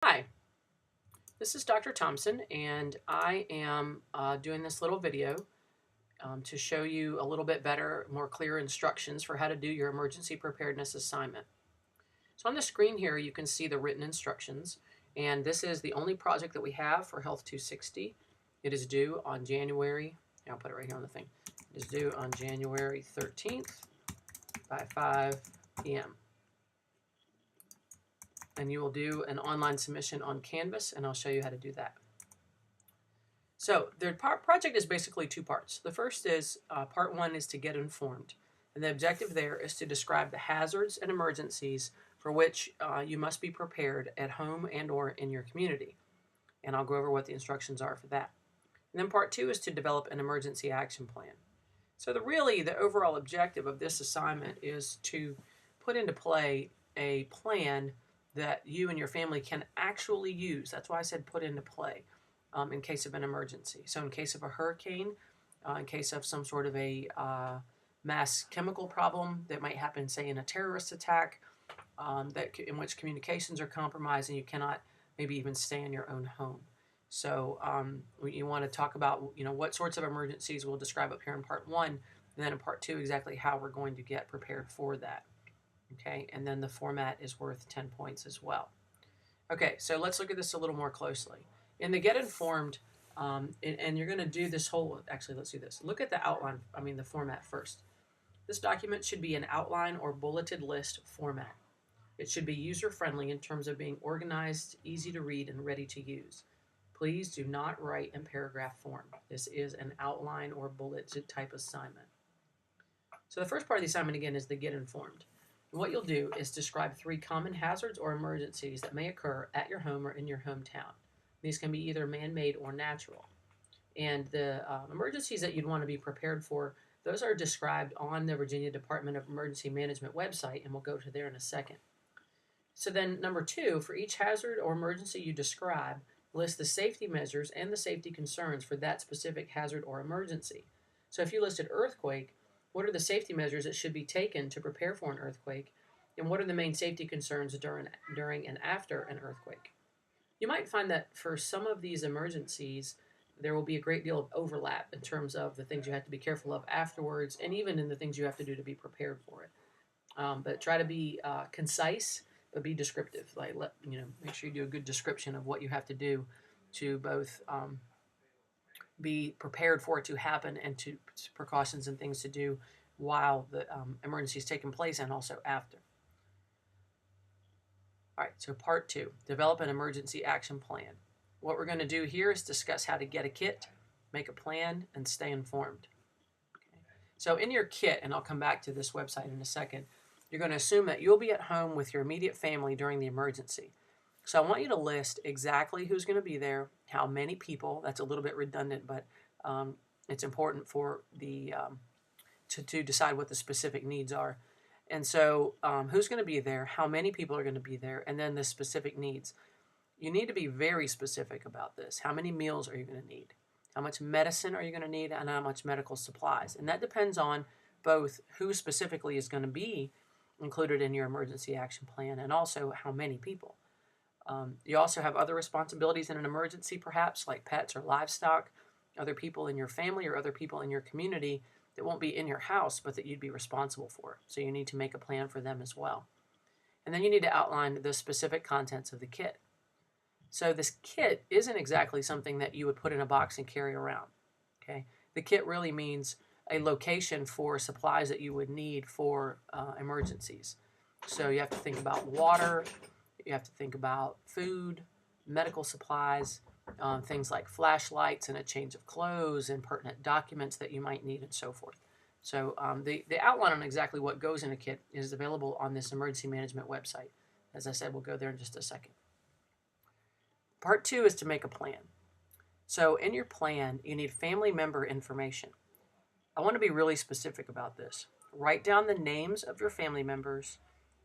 Hi, this is Dr. Thompson, and I am doing this little video to show you a little bit better, more clear instructions for how to do your emergency preparedness assignment. So on the screen here, you can see the written instructions, and this is the only project that we have for Health 260. It is due on I'll put it right here on the thing. It is due on January 13th by 5 p.m. And you will do an online submission on Canvas, and I'll show you how to do that. So the project is basically two parts. The first is, part one is to get informed. And the objective there is to describe the hazards and emergencies for which you must be prepared at home and or in your community. And I'll go over what the instructions are for that. And then part two is to develop an emergency action plan. So the overall objective of this assignment is to put into play a plan that you and your family can actually use. That's why I said put into play in case of an emergency. So in case of a hurricane, in case of some sort of a mass chemical problem that might happen, say, in a terrorist attack, in which communications are compromised and you cannot maybe even stay in your own home. So you want to talk about what sorts of emergencies we'll describe up here in part one, and then in part two exactly how we're going to get prepared for that. Okay, and then the format is worth 10 points as well. Okay, so let's look at this a little more closely. In the Get Informed, and you're going to do this actually, let's do this. Look at the outline, the format first. This document should be an outline or bulleted list format. It should be user-friendly in terms of being organized, easy to read, and ready to use. Please do not write in paragraph form. This is an outline or bulleted type assignment. So the first part of the assignment, again, is the Get Informed. And what you'll do is describe 3 common hazards or emergencies that may occur at your home or in your hometown. These can be either man-made or natural. And the emergencies that you'd want to be prepared for, those are described on the Virginia Department of Emergency Management website, and we'll go to there in a second. So then number 2, for each hazard or emergency you describe, list the safety measures and the safety concerns for that specific hazard or emergency. So if you listed earthquake, what are the safety measures that should be taken to prepare for an earthquake? And what are the main safety concerns during and after an earthquake? You might find that for some of these emergencies, there will be a great deal of overlap in terms of the things you have to be careful of afterwards, and even in the things you have to do to be prepared for it. But try to be concise, but be descriptive. Make sure you do a good description of what you have to do to both be prepared for it to happen and to precautions and things to do while the emergency is taking place and also after. All right, so part 2, develop an emergency action plan. What we're going to do here is discuss how to get a kit, make a plan, and stay informed. Okay. So in your kit, and I'll come back to this website in a second, you're going to assume that you'll be at home with your immediate family during the emergency. So I want you to list exactly who's going to be there, how many people. That's a little bit redundant, but it's important for the to decide what the specific needs are. And so who's going to be there, how many people are going to be there, and then the specific needs. You need to be very specific about this. How many meals are you going to need? How much medicine are you going to need, and how much medical supplies? And that depends on both who specifically is going to be included in your emergency action plan and also how many people. You also have other responsibilities in an emergency, perhaps, like pets or livestock, other people in your family or other people in your community that won't be in your house, but that you'd be responsible for. So you need to make a plan for them as well. And then you need to outline the specific contents of the kit. So this kit isn't exactly something that you would put in a box and carry around. Okay? The kit really means a location for supplies that you would need for emergencies. So you have to think about water, you have to think about food, medical supplies, things like flashlights and a change of clothes and pertinent documents that you might need and so forth. So the outline on exactly what goes in a kit is available on this emergency management website. As I said, we'll go there in just a second. Part 2 is to make a plan. So in your plan, you need family member information. I want to be really specific about this. Write down the names of your family members,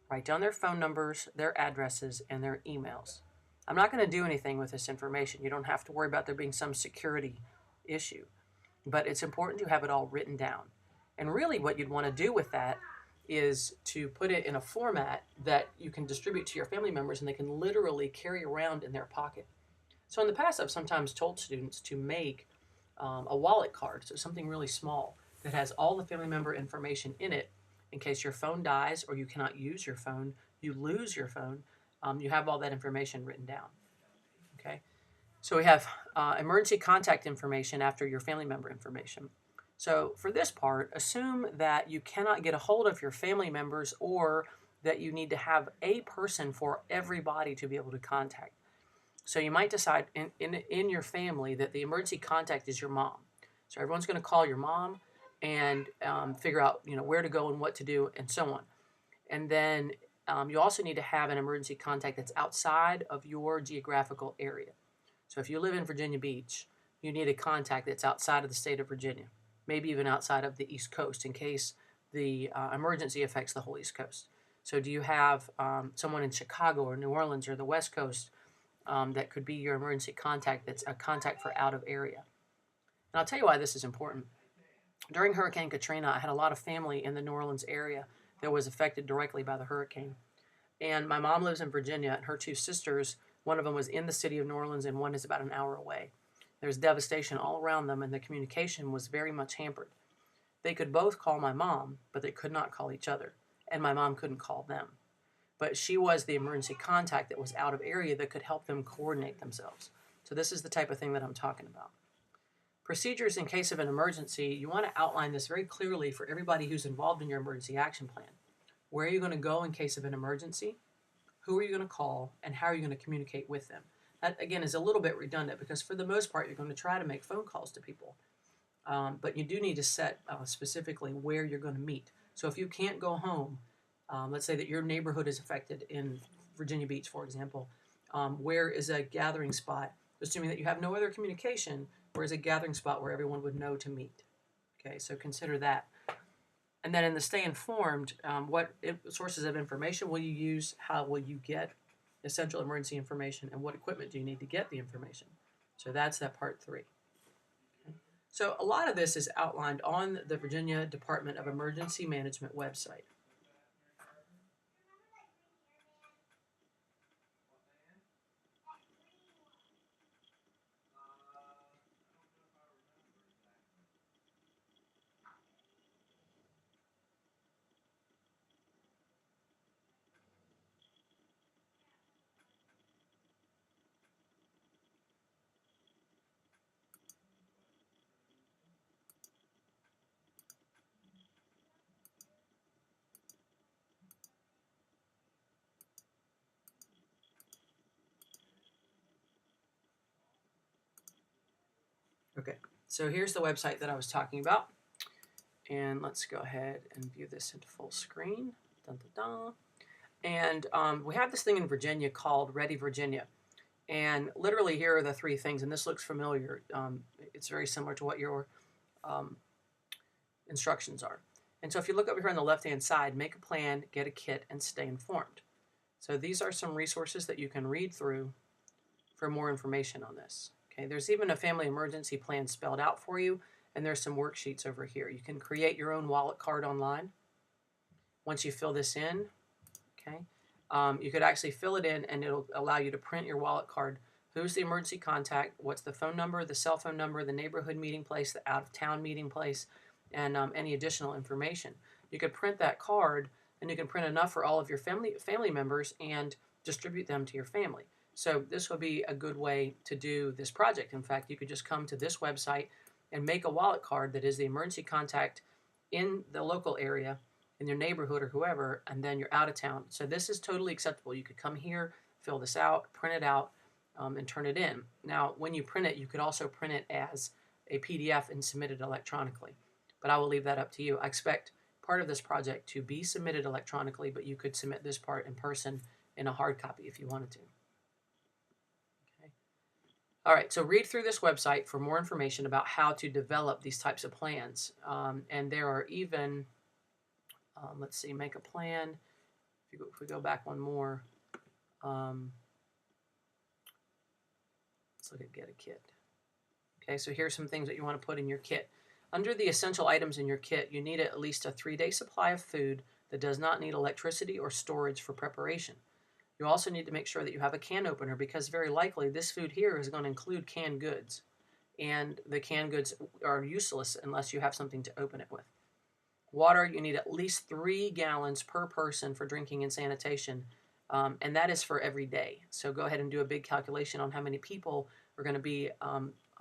write down their phone numbers, their addresses, and their emails. I'm not going to do anything with this information. You don't have to worry about there being some security issue, but it's important to have it all written down. And really what you'd want to do with that is to put it in a format that you can distribute to your family members and they can literally carry around in their pocket. So in the past, I've sometimes told students to make a wallet card, so something really small that has all the family member information in it in case your phone dies or you cannot use your phone, you lose your phone, you have all that information written down. Okay, so we have emergency contact information after your family member information. So for this part, assume that you cannot get a hold of your family members or that you need to have a person for everybody to be able to contact. So you might decide in your family that the emergency contact is your mom. So everyone's going to call your mom and figure out where to go and what to do and so on. And then you also need to have an emergency contact that's outside of your geographical area. So if you live in Virginia Beach, you need a contact that's outside of the state of Virginia, maybe even outside of the East Coast in case the emergency affects the whole East Coast. So do you have someone in Chicago or New Orleans or the West Coast that could be your emergency contact that's a contact for out of area? And I'll tell you why this is important. During Hurricane Katrina, I had a lot of family in the New Orleans area that was affected directly by the hurricane. And my mom lives in Virginia, and her two sisters, one of them was in the city of New Orleans and one is about an hour away. There's devastation all around them, and the communication was very much hampered. They could both call my mom, but they could not call each other, and my mom couldn't call them. But she was the emergency contact that was out of area that could help them coordinate themselves. So this is the type of thing that I'm talking about. Procedures in case of an emergency, you want to outline this very clearly for everybody who's involved in your emergency action plan. Where are you going to go in case of an emergency? Who are you going to call? And how are you going to communicate with them? That, again, is a little bit redundant because for the most part, you're going to try to make phone calls to people. But you do need to set specifically where you're going to meet. So if you can't go home, let's say that your neighborhood is affected in Virginia Beach, for example, where is a gathering spot, assuming that you have no other communication, where is a gathering spot where everyone would know to meet? Okay, so consider that. And then in the stay informed, what sources of information will you use? How will you get essential emergency information? And what equipment do you need to get the information? So that's that part 3. Okay. So a lot of this is outlined on the Virginia Department of Emergency Management website. Okay, so here's the website that I was talking about. And let's go ahead and view this into full screen. Dun, dun, dun. And we have this thing in Virginia called ReadyVirginia. And literally here are the 3 things, and this looks familiar. It's very similar to what your instructions are. And so if you look over here on the left-hand side, make a plan, get a kit, and stay informed. So these are some resources that you can read through for more information on this. Okay, there's even a family emergency plan spelled out for you, and there's some worksheets over here. You can create your own wallet card online. Once you fill this in, okay, you could actually fill it in, and it'll allow you to print your wallet card. Who's the emergency contact? What's the phone number, the cell phone number, the neighborhood meeting place, the out-of-town meeting place, and any additional information. You could print that card, and you can print enough for all of your family members and distribute them to your family. So this would be a good way to do this project. In fact, you could just come to this website and make a wallet card that is the emergency contact in the local area, in your neighborhood or whoever, and then you're out of town. So this is totally acceptable. You could come here, fill this out, print it out, and turn it in. Now, when you print it, you could also print it as a PDF and submit it electronically. But I will leave that up to you. I expect part of this project to be submitted electronically, but you could submit this part in person in a hard copy if you wanted to. All right, so read through this website for more information about how to develop these types of plans. And there are even, let's see, make a plan. If we go back one more, let's look at get a kit. Okay, so here's some things that you want to put in your kit. Under the essential items in your kit, you need at least a 3-day supply of food, that does not need electricity or storage for preparation. You also need to make sure that you have a can opener because very likely this food here is going to include canned goods, and the canned goods are useless unless you have something to open it with. Water, you need at least 3 gallons per person for drinking and sanitation, and that is for every day. So go ahead and do a big calculation on how many people are going to be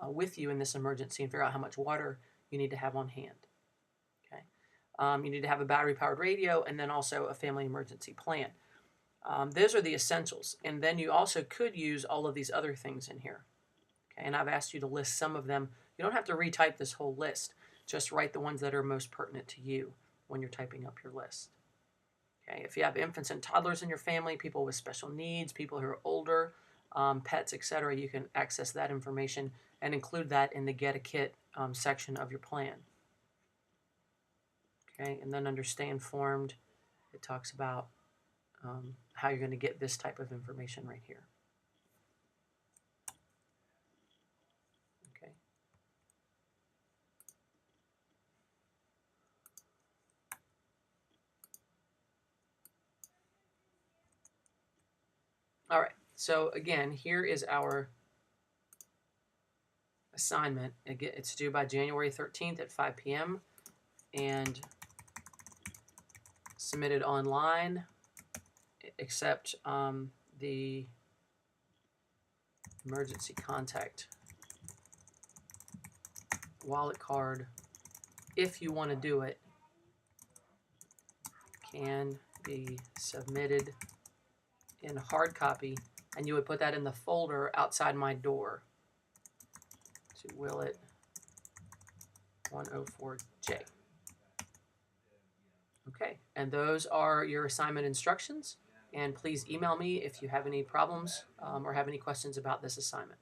with you in this emergency and figure out how much water you need to have on hand. Okay, you need to have a battery-powered radio and then also a family emergency plan. Those are the essentials, and then you also could use all of these other things in here. Okay, and I've asked you to list some of them. You don't have to retype this whole list. Just write the ones that are most pertinent to you when you're typing up your list. Okay, if you have infants and toddlers in your family, people with special needs, people who are older, pets, etc., you can access that information and include that in the Get a Kit section of your plan. Okay, and then under Stay Informed, it talks about how you're going to get this type of information right here. Okay. All right, so again, here is our assignment. It's due by January 13th at 5 p.m. and submitted online, except the emergency contact wallet card, if you want to do it, can be submitted in hard copy, and you would put that in the folder outside my door to Willett 104J. Okay, and those are your assignment instructions, and please email me if you have any problems or have any questions about this assignment.